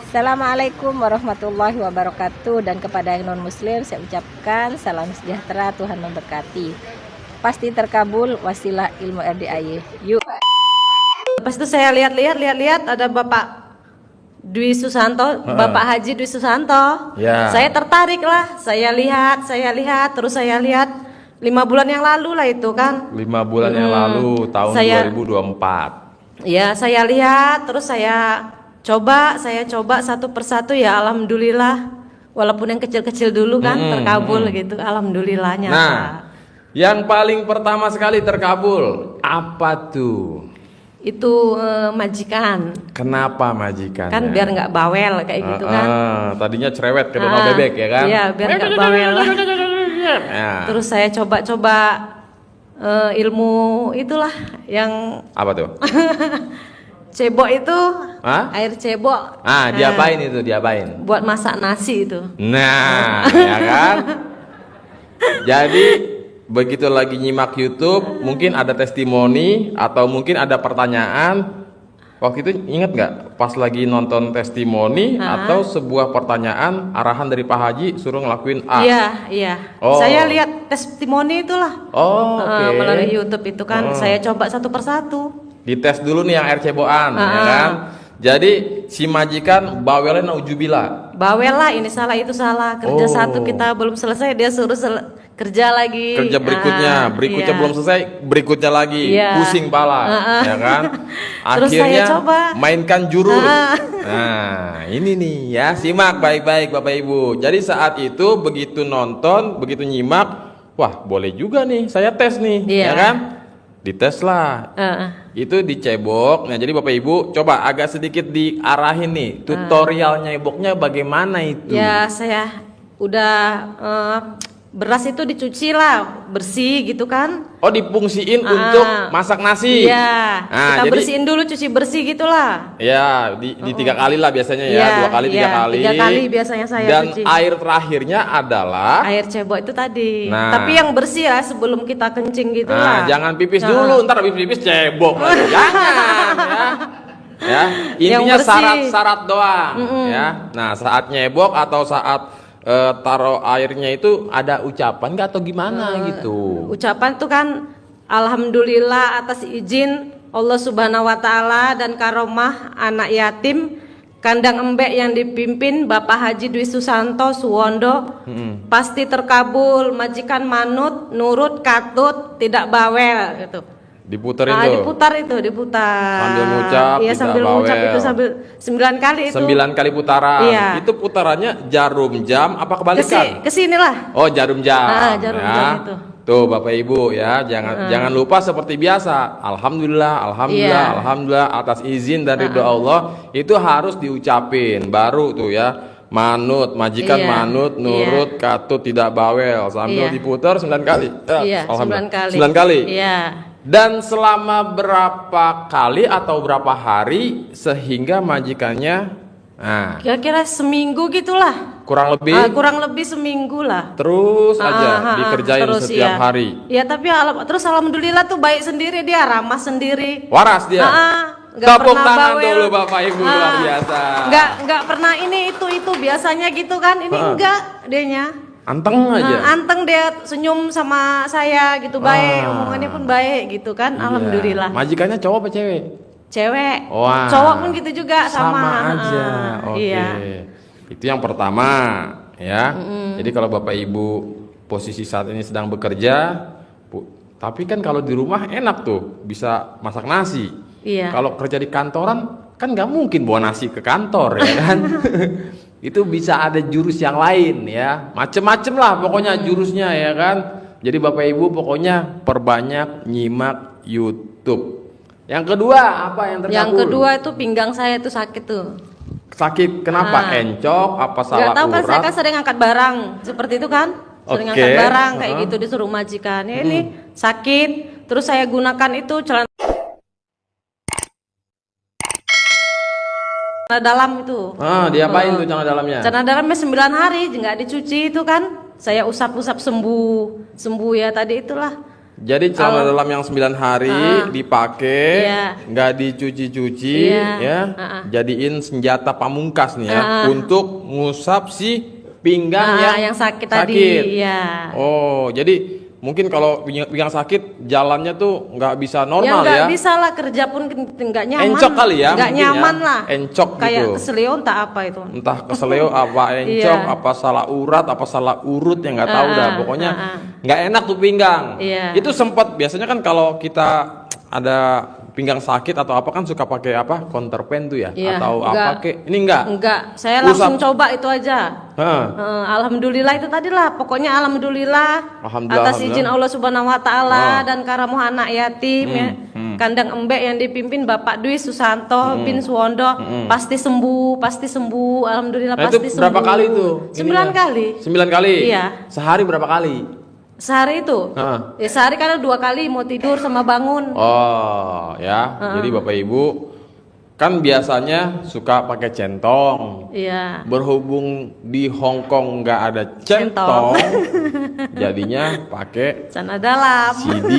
Assalamualaikum warahmatullahi wabarakatuh. Dan kepada yang non muslim saya ucapkan salam sejahtera, Tuhan memberkati. Pasti terkabul, wasilah ilmu RDIY. Yuk. Pas itu saya lihat ada Bapak Dwi Susanto, Bapak Haji Dwi Susanto. Ya. Saya tertarik lah, saya lihat, terus saya lihat 5 bulan yang lalu lah itu kan. 5 bulan yang lalu, tahun 2024. Ya, saya lihat, terus saya coba satu persatu, ya alhamdulillah. Walaupun yang kecil-kecil dulu kan terkabul gitu, alhamdulillahnya. Nah, yang paling pertama sekali terkabul apa tuh? Itu majikan. Kenapa majikan? Kan biar nggak bawel kayak gitu kan. Tadinya cerewet ke donor bebek ya kan? Iya, biar nggak bawel. Ya. Terus saya coba ilmu itulah yang Apa tuh? cebok itu. Hah? Air cebok. Diapain itu? Diapain? Buat masak nasi itu. Nah, ya kan? Jadi begitu lagi nyimak YouTube, mungkin ada testimoni atau mungkin ada pertanyaan. Waktu itu ingat nggak? Pas lagi nonton testimoni atau sebuah pertanyaan, arahan dari Pak Haji suruh ngelakuin A. Iya. Oh. Saya lihat testimoni itulah. Oke. Melalui YouTube itu kan saya coba satu persatu. Dites dulu nih yang air cebokan, ya kan? Jadi si majikan bawelnya naujubillah. Bawel lah, ini salah itu salah. Kerja satu kita belum selesai, dia suruh kerja lagi. Kerja berikutnya, iya. belum selesai, berikutnya lagi. Iya. Pusing pala, ya kan? Terus saya Akhirnya coba. mainkan jurus. Nah, ini nih ya, simak baik-baik Bapak Ibu. Jadi saat itu begitu nonton, begitu nyimak, wah boleh juga nih, saya tes nih, Iya. ya kan? Dites lah. Itu dicebok. Nah, jadi Bapak Ibu coba agak sedikit diarahin nih, tutorial nyeboknya bagaimana itu? Ya, saya udah beras itu dicuci lah, bersih gitu kan. Oh, dipungsiin untuk masak nasi. Iya. Nah, kita jadi bersihin dulu, cuci bersih gitulah. ya di 3 kali lah biasanya ya, Iya, 2 kali 3 kali. 3 kali biasanya saya Dan cuci. air terakhirnya adalah Air cebok itu tadi. Nah. Tapi yang bersih ya sebelum kita kencing gitu lah. jangan pipis dulu, ntar habis pipis cebok lagi. Jangan ya. Ya, intinya Yang bersih. syarat doang ya. Nah, saat nyebok atau saat taruh airnya itu ada ucapan nggak atau gimana gitu? Ucapan tuh kan alhamdulillah atas izin Allah Subhanahu wa taala dan karomah anak yatim kandang embek yang dipimpin Bapak Haji Dwi Susanto Suwondo pasti terkabul, majikan manut, nurut, katut, tidak bawel gitu. Diputerin tuh. Diputar. Sambil ngucap, Iya, tidak sambil ngucap bawel. itu sambil 9 kali itu. 9 kali putaran. Iya. Itu putarannya jarum jam apa kebalikan? Kesinilah. Oh, jarum jam. Jarum ya. jam itu. Tuh Bapak Ibu ya, jangan lupa seperti biasa. Alhamdulillah Iya. alhamdulillah atas izin dari doa Allah itu harus diucapin. Baru tuh ya. Manut, majikan Iya. manut, nurut, katut, tidak bawel. Sambil Iya. diputar 9 kali. Iya, 9 kali. 9 kali. Iya. Dan selama berapa kali atau berapa hari sehingga majikannya Kira-kira seminggu gitulah. kurang lebih Kurang lebih seminggu lah. terus aja dikerjain terus, setiap iya. hari. Ya tapi terus alhamdulillah tuh baik sendiri, dia ramah sendiri. Waras dia. Nggak Tepuk pernah tangan bawel. dulu Bapak Ibu, luar biasa. Nggak pernah ini itu biasanya gitu kan. Ini enggak dianya. Anteng aja. Anteng dia senyum sama saya gitu, baik, omongannya pun baik gitu kan. Iya. Alhamdulillah. Majikannya cowok apa cewek? Cewek. Wah. Cowok pun gitu juga sama. aja. Oke. Iya. Itu yang pertama ya. Jadi kalau Bapak Ibu posisi saat ini sedang bekerja, tapi kan kalau di rumah enak tuh bisa masak nasi. Iya. Kalau kerja di kantoran kan nggak mungkin bawa nasi ke kantor ya kan. Itu bisa ada jurus yang lain ya, macem-macem lah pokoknya jurusnya ya kan. Jadi Bapak Ibu pokoknya perbanyak nyimak YouTube. Yang kedua apa yang terkabul? Yang kedua itu pinggang saya itu sakit tuh. Sakit kenapa? Encok apa salah Nggak tahu kan, saya urat? kan sering angkat barang seperti itu kan, sering Oke. angkat barang kayak gitu disuruh majikan. Ya ini sakit, terus saya gunakan itu celana dalam itu. Diapain tuh celana dalamnya? Celana dalamnya 9 hari nggak dicuci itu kan. Saya usap-usap sembuh ya tadi itulah. Jadi celana dalam yang 9 hari dipakai, Iya. nggak dicuci-cuci, Iya. ya, jadiin senjata pamungkas nih ya, untuk ngusap si pinggang yang sakit tadi. Iya. Oh, jadi mungkin kalau pinggang sakit jalannya tuh nggak bisa Ya normal nggak ya. bisa lah, kerja pun nggak nyaman. Encok kali ya, Nggak mungkin nyaman ya. lah. Encok Kayak gitu. keselio entah apa itu. Entah keseleo apa encok, Iya. apa salah urat, apa salah urut yang nggak tahu dah. Pokoknya nggak enak tuh pinggang. Iya. Itu sempat biasanya kan kalau kita ada pinggang sakit atau apa kan suka pakai apa counterpen tuh ya, Iya, atau enggak. apa kek. Ini enggak. Enggak, saya Usap. langsung coba itu aja. Hah. Alhamdulillah itu tadi lah. Pokoknya alhamdulillah, Alhamdulillah, atas izin Allah Subhanahu wa taala Oh. dan karamu anak yatim ya. Kandang Embek yang dipimpin Bapak Dwi Susanto bin Suwondo pasti sembuh, alhamdulillah Nah, itu pasti sembuh. berapa kali tuh? 9 kali. 9 kali. Iya. Sehari berapa kali? Sehari itu? Heeh. Ya sehari karena 2 kali mau tidur sama bangun. Oh, ya. Jadi Bapak Ibu kan biasanya suka pakai centong. Iya. Berhubung di Hong Kong nggak ada Centong. centong, jadinya pakai Celana dalam. CD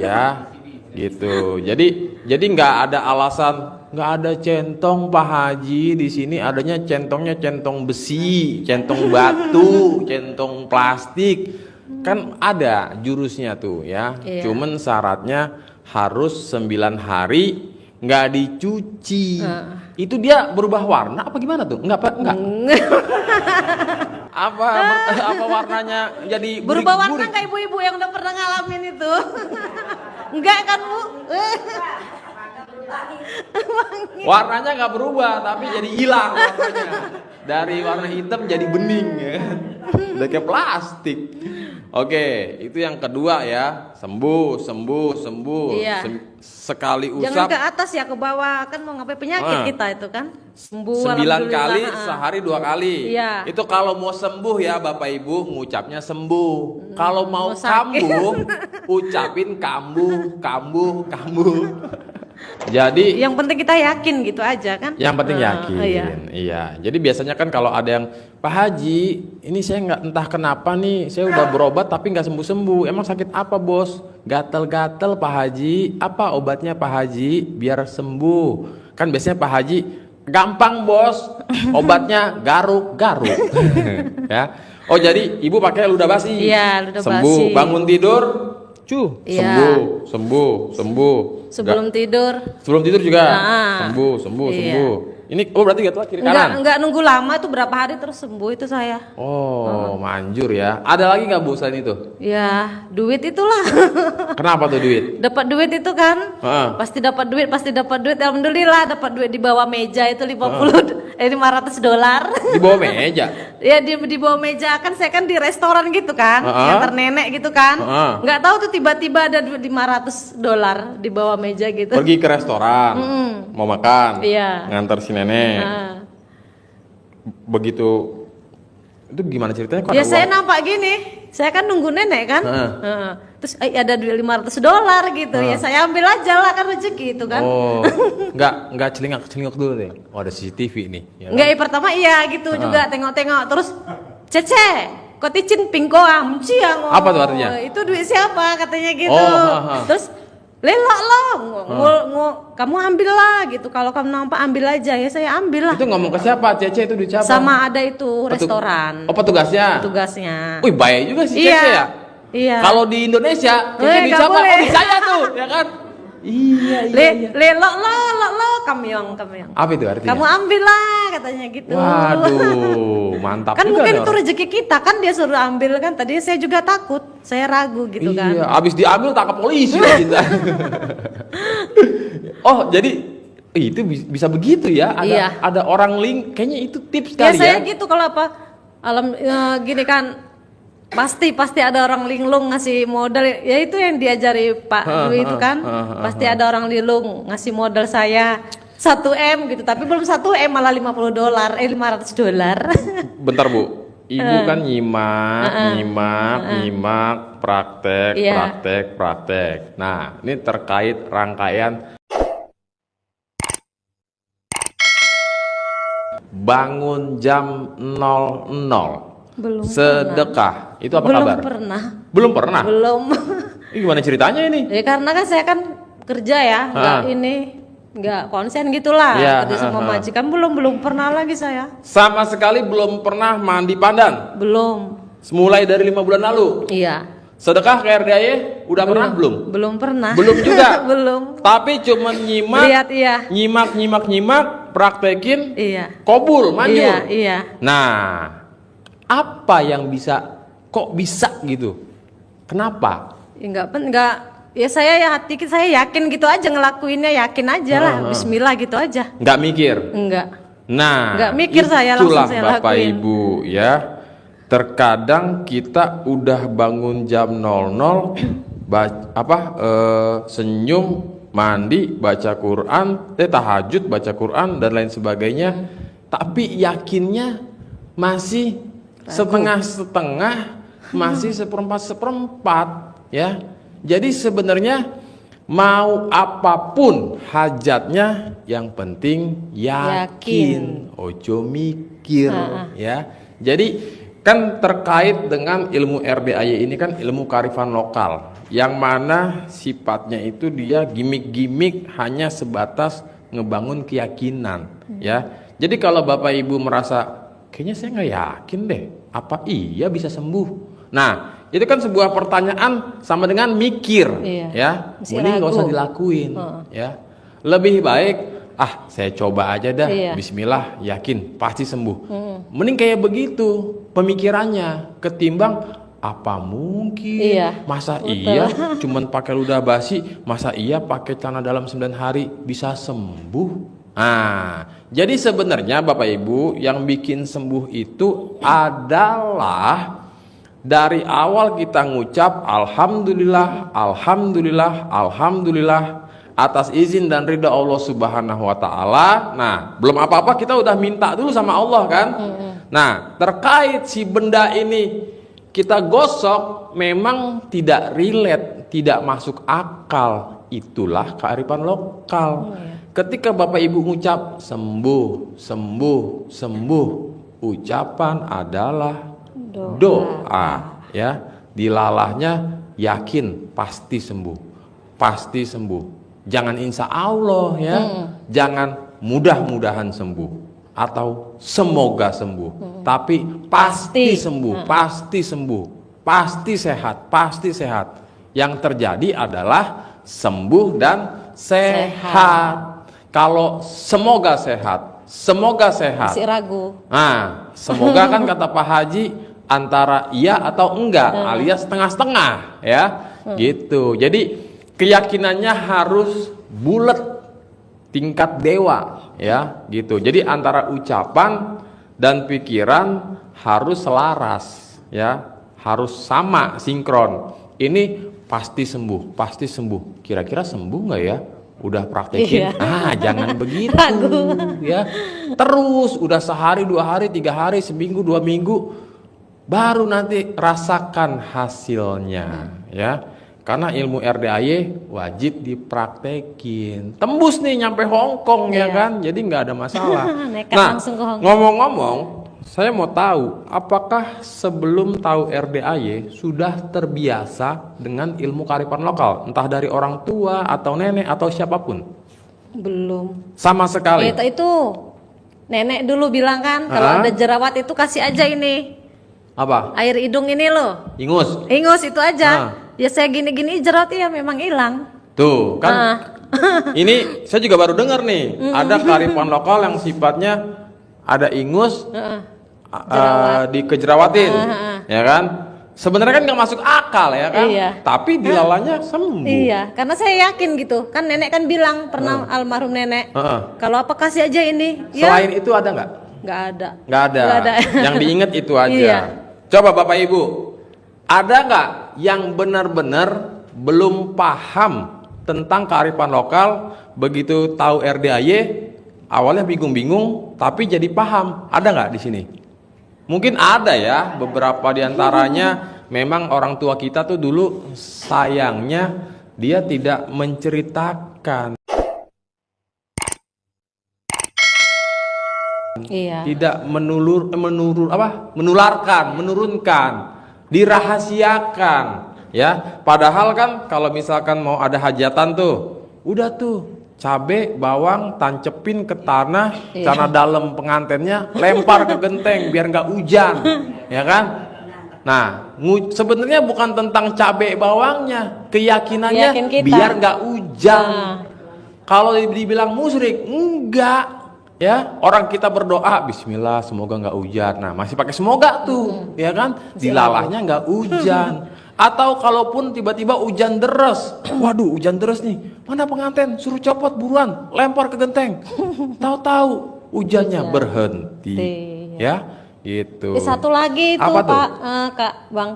ya, gitu. Jadi nggak ada alasan nggak ada centong Pak Haji di sini, adanya centongnya centong besi, centong batu, centong plastik. Kan ada jurusnya tuh ya. Iya. Cuman syaratnya harus 9 hari nggak dicuci. Itu dia berubah warna apa gimana tuh? Enggak. Apa warnanya jadi Berubah warna burik-burik? nggak ibu-ibu yang udah pernah ngalamin itu? Enggak kan Bu? Warnanya nggak berubah tapi jadi hilang warnanya. Dari warna hitam jadi bening ya kan? Udah kayak plastik. Oke, itu yang kedua ya. Sembuh. Iya. Sekali Jangan usap ke atas ya, ke bawah, kan mau ngapain penyakit kita itu kan. Sembuh 9 alhamdulillah. kali sehari 2 kali. Iya. Itu kalau mau sembuh ya Bapak Ibu ngucapnya sembuh. Kalau mau mau sakit. kambuh ucapin kambuh. Jadi Yang penting kita yakin gitu aja kan. yang penting yakin. Iya. Iya. Jadi biasanya kan kalau ada yang Pak Haji, ini saya nggak entah kenapa nih, saya udah berobat tapi nggak sembuh-sembuh. Emang sakit apa bos? Gatel-gatel Pak Haji. Apa obatnya Pak Haji biar sembuh? Kan biasanya Pak Haji gampang bos. Obatnya garuk-garuk. Ya. Oh jadi ibu pakai ludah basi. Iya, ludah sembuh. basi. Bangun tidur, Iya. sembuh. Sebelum tidur. Sebelum tidur juga Nah, sembuh. iya. Ini berarti gatal kiri kanan. Enggak nunggu lama, itu berapa hari terus sembuh itu saya. Oh, manjur ya. Ada lagi nggak Bu selain itu? Ya, duit itulah. Kenapa tuh duit? Dapat duit itu kan. Heeh. Pasti dapat duit. Alhamdulillah dapat duit di bawah meja itu 500 dolar. Di bawah meja. Ya di bawah meja kan, saya kan di restoran gitu kan, yang ternenek gitu kan. Nggak tahu tuh tiba-tiba ada duit 500 dolar di bawah meja gitu. Pergi ke restoran, mau makan, Iya. nganter si nenek. Nah. Begitu itu gimana ceritanya? Kok Ya ada saya uang? nampak gini, saya kan nunggu nenek kan. Heeh. Terus ada duit 500 dolar gitu. Ya saya ambil aja lah, kan rezeki itu kan. Oh, nggak celingak dulu deh. Oh ada CCTV nih. Ya kan? Enggak, pertama iya gitu juga, tengok-tengok terus Cece, kok ticin pingko amci Apa tuh artinya? Itu duit siapa katanya gitu. Oh, Terus lelak lah, kamu ambil lah gitu. Kalau kamu nampak ambil aja, ya saya ambil lah. Itu ngomong ke siapa? Cece itu duit siapa? Sama ada itu restoran. Oh petugasnya. Tugasnya. Wih baik juga sih Iya. Cece ya. Iya. Kalau di Indonesia, Cece duit nggak siapa? boleh. Oh di saya tuh, ya kan? Iya. Lelok lo, kamyong. Apa itu artinya? Kamu ambil lah katanya gitu. Waduh, mantap Kan juga mungkin nih itu orang. rezeki kita, kan dia suruh ambil kan. Tadi saya juga takut, saya ragu gitu kan. Iya, abis diambil tangkap polisi lah kita. Oh, jadi itu bisa begitu ya? Iya. Ada orang link, kayaknya itu tips Ya kali saya ya. gitu kalau apa gini kan, pasti ada orang linglung ngasih modal, ya itu yang diajari Pak Dwi itu kan. Pasti ada orang linglung ngasih modal saya 1 M gitu, tapi belum 1 M malah 500 dolar. Bentar Bu, Ibu kan nyimak, Iya. praktek. Nah, ini terkait rangkaian bangun jam 00. Belum Sedekah. Itu apa belum kabar? pernah. Belum pernah. Belum. Ini gimana ceritanya ini? Ya karena kan saya kan kerja ya, nggak konsen gitulah. Ya, Seperti sama majikan belum pernah lagi saya. Sama sekali belum pernah mandi pandan. Belum. Mulai dari 5 bulan lalu. Iya. Sedekah ke RDAY udah pernah belum? Belum pernah. Belum juga. Belum. Tapi cuma nyimak, Lihat iya. nyimak, praktekin, Iya. kobul, manjur. Iya. Nah, apa yang kok bisa gitu? Kenapa? Ya enggak. Ya saya saya yakin gitu aja ngelakuinnya, yakin aja lah. Bismillah gitu aja. Nggak mikir. Enggak. Nah, nggak mikir saya, langsung saya Bapak lakuin. Ibu ya. Terkadang kita udah bangun jam 00 senyum, mandi, baca Quran, tahajud, baca Quran dan lain sebagainya. Tapi yakinnya masih setengah-setengah, masih seperempat ya. Jadi sebenarnya mau apapun hajatnya, yang penting yakin. Ojo mikir ya. Jadi kan terkait dengan ilmu RDAY ini kan ilmu kearifan lokal, yang mana sifatnya itu dia gimmick-gimmick hanya sebatas ngebangun keyakinan ya. Jadi kalau Bapak Ibu merasa kayaknya saya nggak yakin deh, apa iya bisa sembuh? Nah, itu kan sebuah pertanyaan sama dengan mikir ya. Mending nggak usah dilakuin ya. Lebih baik saya coba aja dah, bismillah, yakin pasti sembuh. Mending kayak begitu pemikirannya ketimbang apa mungkin, masa iya cuman pakai ludah basi, masa iya pakai celana dalam 9 hari bisa sembuh. Jadi sebenarnya Bapak Ibu yang bikin sembuh itu adalah dari awal kita ngucap alhamdulillah, alhamdulillah, alhamdulillah atas izin dan ridha Allah Subhanahu wa taala. Nah, belum apa-apa kita udah minta dulu sama Allah kan? Nah, terkait si benda ini kita gosok memang tidak relate, tidak masuk akal. Itulah kearifan lokal. Ketika Bapak Ibu ngucap sembuh, sembuh, sembuh, ucapan adalah doa ya. Dilalahnya yakin pasti sembuh. Pasti sembuh. Jangan insya Allah ya, jangan mudah-mudahan sembuh atau semoga sembuh, tapi pasti sembuh, pasti sembuh, pasti sehat, pasti sehat. Yang terjadi adalah sembuh dan sehat. Kalau semoga sehat, masih ragu. Nah, semoga kan kata Pak Haji antara iya atau enggak, alias setengah-setengah ya, gitu. Jadi keyakinannya harus bulat tingkat dewa ya gitu. Jadi antara ucapan dan pikiran harus selaras ya, harus sama, sinkron. Ini pasti sembuh, pasti sembuh. Kira-kira sembuh nggak ya? Udah praktekin? Jangan begitu ya. Terus udah sehari, 2 hari, 3 hari, seminggu, 2 minggu, baru nanti rasakan hasilnya ya. Karena ilmu RDAY wajib dipraktekin. Tembus nih nyampe Hong Kong ya kan, jadi nggak ada masalah. Nah, ngomong-ngomong, saya mau tahu apakah sebelum tahu RDAY sudah terbiasa dengan ilmu kearifan lokal, entah dari orang tua atau nenek atau siapapun? Belum. Sama sekali. Itu nenek dulu bilang kan, kalau ada jerawat itu kasih aja ini. Apa? Air hidung ini loh. Ingus itu aja. Ya saya gini-gini jerawat ya memang hilang. Tuh kan. Ini saya juga baru dengar nih, ada kearifan lokal yang sifatnya ada ingus dikejerawatin, ya kan? Sebenarnya kan nggak masuk akal ya kan? Tapi dilalanya sembuh. Iya, karena saya yakin gitu. Kan nenek kan bilang pernah almarhum nenek. Kalau apa kasih aja ini. Selain itu ada nggak? Nggak ada. Nggak ada. Yang diingat itu aja. Coba Bapak Ibu, ada nggak yang benar-benar belum paham tentang kearifan lokal, begitu tahu RDAY awalnya bingung-bingung tapi jadi paham? Ada nggak di sini? Mungkin ada ya, beberapa diantaranya memang orang tua kita tuh dulu sayangnya dia tidak menceritakan, tidak menurunkan, dirahasiakan. ya. Padahal kan kalau misalkan mau ada hajatan tuh, udah tuh cabe, bawang, tancepin ke tanah, tanah dalam pengantennya, lempar ke genteng biar nggak hujan, ya kan? Nah, sebenarnya bukan tentang cabe bawangnya, keyakinannya Yakin kita. biar nggak hujan. Kalau dibilang musyrik, enggak. Ya, orang kita berdoa, Bismillah, semoga nggak hujan. Nah, masih pakai semoga tuh, ya kan? Dilalahnya nggak hujan. Atau kalaupun tiba-tiba hujan deras, waduh, hujan deras nih. Mana pengantin? Suruh copot buruan, lempar ke genteng. Tahu-tahu hujannya berhenti, ya, gitu. Satu lagi itu Apa tuh? Pak, Kak Bang,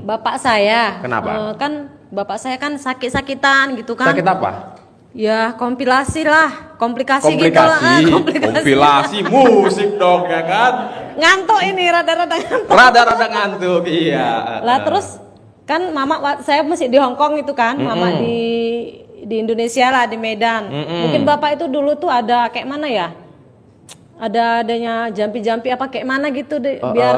bapak saya. Kenapa? Kan bapak saya kan sakit-sakitan gitu kan? Sakit apa? Ya kompilasi lah, komplikasi gitu lah. Kompilasi musik dong, ya kan? Ngantuk ini, rada-rada ngantuk. Rada-rada ngantuk, iya. Lah terus kan mama saya masih di Hong Kong itu kan, mama di Indonesia lah, di Medan. Mungkin bapak itu dulu tuh ada kayak mana ya? Adanya jampi-jampi apa kayak mana gitu biar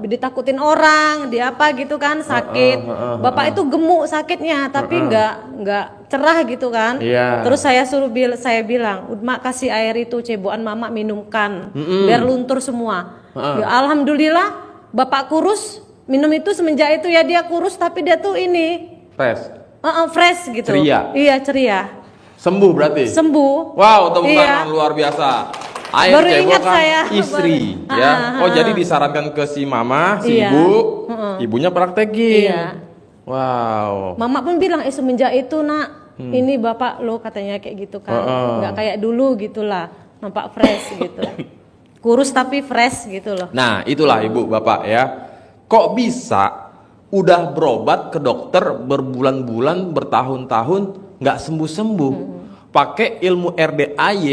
ditakutin orang, di apa gitu kan, sakit. Bapak itu gemuk sakitnya tapi nggak cerah gitu kan. Terus saya bilang, "Mak kasih air itu cebokan mama minumkan biar luntur semua." Ya, alhamdulillah bapak kurus, minum itu semenjak itu ya dia kurus tapi dia tuh ini fresh gitu. Ceria. Iya, ceria. Sembuh berarti? Sembuh. Wow, tepuk tangan luar biasa. Air Baru ingat cebokan saya. istri, ya. Oh, jadi disarankan ke si mama, si ibu, ibunya praktekin. Iya. Wow. Mama pun bilang, semenjak itu nak, ini bapak lo katanya kayak gitu kan, nggak kayak dulu gitulah, nampak fresh gitu, kurus tapi fresh gitu loh. Nah, itulah ibu bapak ya. Kok bisa udah berobat ke dokter berbulan-bulan, bertahun-tahun nggak sembuh-sembuh, pakai ilmu RDAY,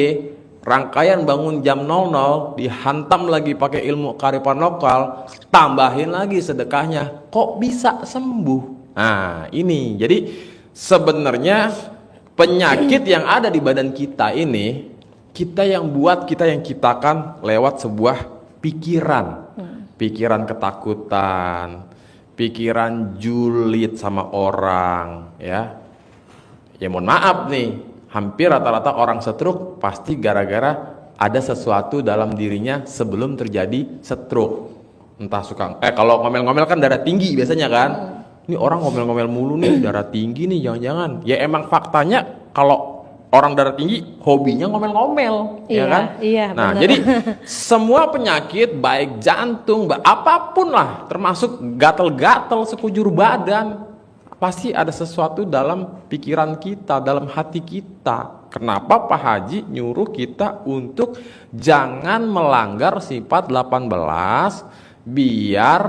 rangkaian bangun jam 00, dihantam lagi pakai ilmu kearifan lokal, tambahin lagi sedekahnya, kok bisa sembuh? Nah, ini jadi sebenarnya penyakit yang ada di badan kita ini, kita yang buat, kita yang ciptakan lewat sebuah pikiran. Pikiran ketakutan, pikiran julid sama orang, ya. Ya mohon maaf nih, hampir rata-rata orang stroke pasti gara-gara ada sesuatu dalam dirinya sebelum terjadi stroke. Entah suka kalau ngomel-ngomel kan darah tinggi biasanya kan. Ini orang ngomel-ngomel mulu nih, darah tinggi nih, jangan-jangan. Ya emang faktanya kalau orang darah tinggi hobinya ngomel-ngomel, ya kan? Iya, nah, bener. jadi semua penyakit baik jantung, apapun lah, termasuk gatel-gatel sekujur badan, pasti ada sesuatu dalam pikiran kita, dalam hati kita. Kenapa Pak Haji nyuruh kita untuk jangan melanggar sifat 18 biar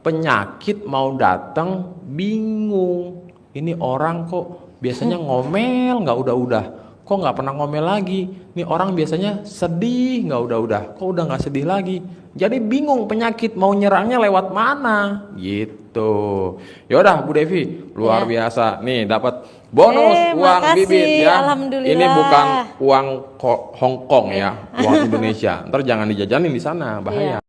penyakit mau datang bingung. Ini orang kok biasanya ngomel nggak udah-udah, kok nggak pernah ngomel lagi. Nih orang biasanya sedih nggak udah-udah, kok udah nggak sedih lagi. Jadi bingung penyakit mau nyerangnya lewat mana gitu. Yaudah Bu Devi, luar biasa nih, dapat bonus uang makasih, bibit ya. alhamdulillah. Ini bukan uang Hong Kong ya, uang Indonesia. Ntar jangan dijajanin di sana, bahaya.